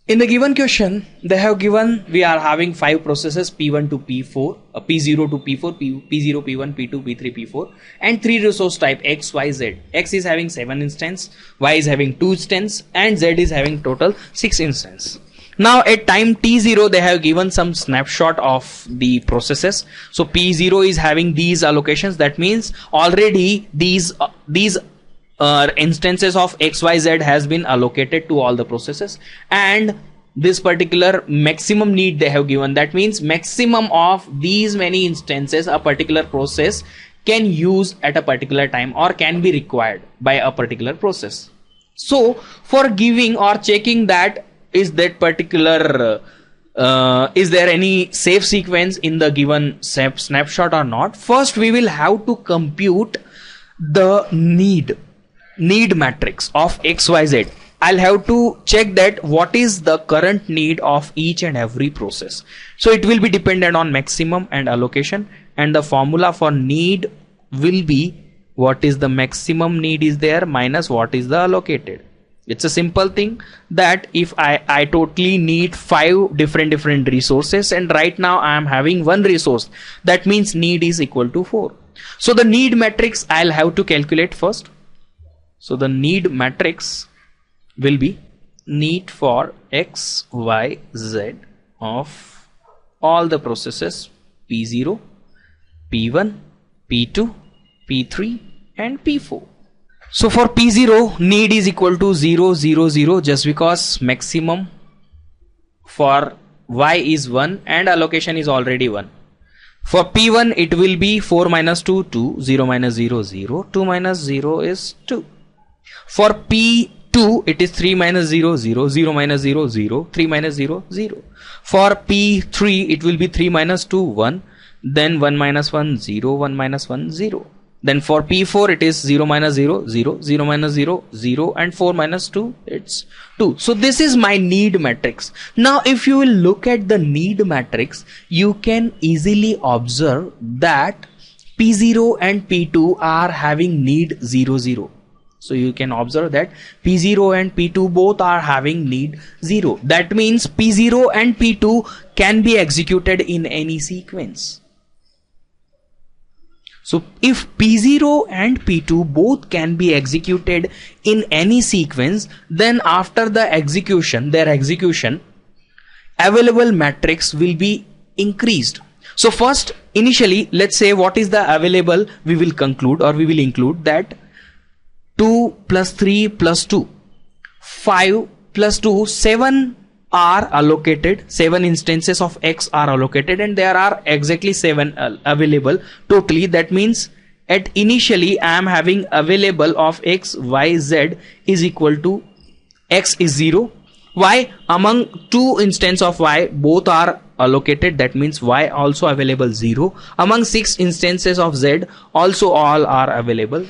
In the given question, they have given we are having 5 processes P1 to P4, P0 to P4, P0, P1, P2, P3, P4, and 3 resource type X, Y, Z. X is having 7 instance, Y is having 2 instance, and Z is having total 6 instance. Now at time T0, they have given some snapshot of the processes. So P0 is having these allocations. That means already these instances of XYZ has been allocated to all the processes, and this particular maximum need they have given. That means maximum of these many instances a particular process can use at a particular time or can be required by a particular process. So for giving or checking that is that particular is there any safe sequence in the given snapshot or not, first we will have to compute the need matrix of XYZ. I'll have to check that what is the current need of each and every process. So it will be dependent on maximum and allocation, and the formula for need will be what is the maximum need is there minus what is the allocated. It's a simple thing that if I totally need 5 different resources, and right now I am having 1 resource, that means need is equal to 4. So the need matrix I'll have to calculate first. So the need matrix will be need for X, Y, Z of all the processes P0, P1, P2, P3 and P4. So for P0 need is equal to 0, 0, 0, just because maximum for Y is 1 and allocation is already 1. For P1 it will be 4 minus 2, 2, 0 minus 0, 0, 2 minus 0 is 2. For P2 it is 3 minus 0, 0, 0 minus 0, 0, 3 minus 0, 0. For P3 it will be 3 minus 2, 1, then 1 minus 1, 0, 1 minus 1, 0. Then for P4 it is 0 minus 0, 0, 0 minus 0, 0 and 4 minus 2, it's 2. So this is my need matrix. Now if you will look at the need matrix, you can easily observe that P0 and P2 are having need 0, 0. So you can observe that P0 and P2 both are having need 0. That means P0 and P2 can be executed in any sequence. So if P0 and P2 both can be executed in any sequence, then after the execution, their execution, available matrix will be increased. So first, initially, let's say what is the available, we will conclude or we will include that 2 plus 3 plus 2, 5 plus 2, 7 are allocated, 7 instances of X are allocated, and there are exactly 7 available totally. That means at initially I am having available of X, Y, Z is equal to X is 0. Y, among 2 instances of Y both are allocated, that means Y also available 0. Among 6 instances of Z also all are available,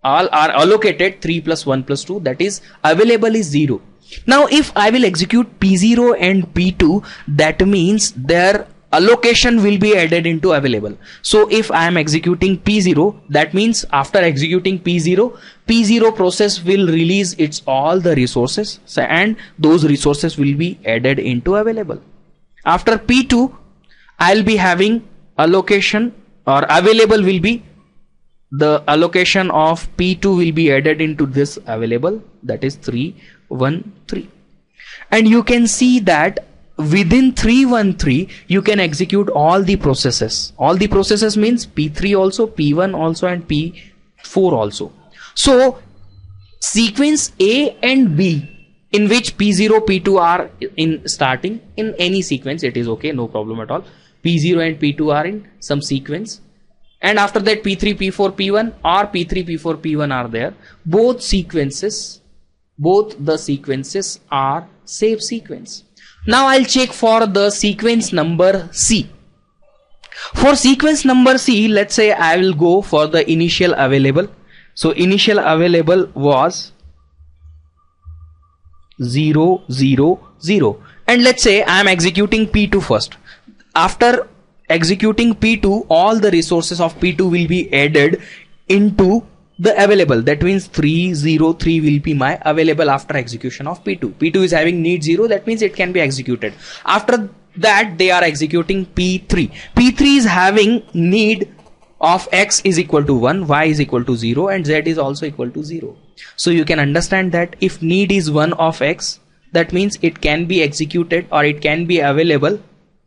all are allocated 3 plus 1 plus 2, that is available is 0. Now if I will execute P0 and P2, that means their allocation will be added into available. So if I am executing P0, that means after executing P0 process will release its all the resources, and those resources will be added into available. After P2 I'll be having allocation or available will be the allocation of P2 will be added into this available, that is 3, 1, 3. And you can see that within 3, 1, 3 you can execute all the processes. All the processes means P3 also, P1 also and P4 also. So sequence A and B in which P0, P2 are in starting in any sequence, it is okay, no problem at all. P0 and P2 are in some sequence, and after that P3, P4, P1 or P3, P4, P1 are there. Both the sequences are safe sequence. Now I'll check for the sequence number C. For sequence number C, let's say I will go for the initial available. So initial available was 0, 0, 0, and let's say I am executing P2 first. After executing P2, all the resources of P2 will be added into the available, that means 303 will be my available after execution of P2. P2 is having need 0, that means it can be executed. After that they are executing P3. P3 is having need of x is equal to 1, y is equal to 0, and z is also equal to 0. So you can understand that if need is 1 of x, that means it can be executed, or it can be available,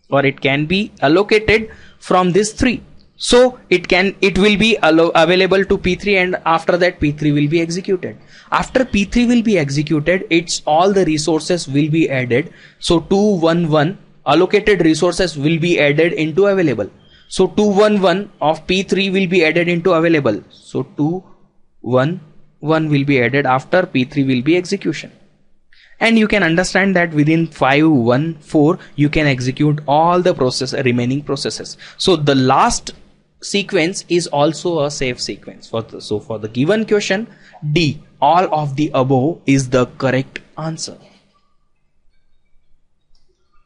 or it can be allocated from this 3. So it will be available to P3, and after that P3 will be executed. After P3 will be executed, it's all the resources will be added. So 211 allocated resources will be added into available. So 211 of P3 will be added into available. So 211 will be added after P3 will be execution. And you can understand that within 514 you can execute all the remaining processes. So the last sequence is also a safe sequence. So for the given question, D, all of the above is the correct answer.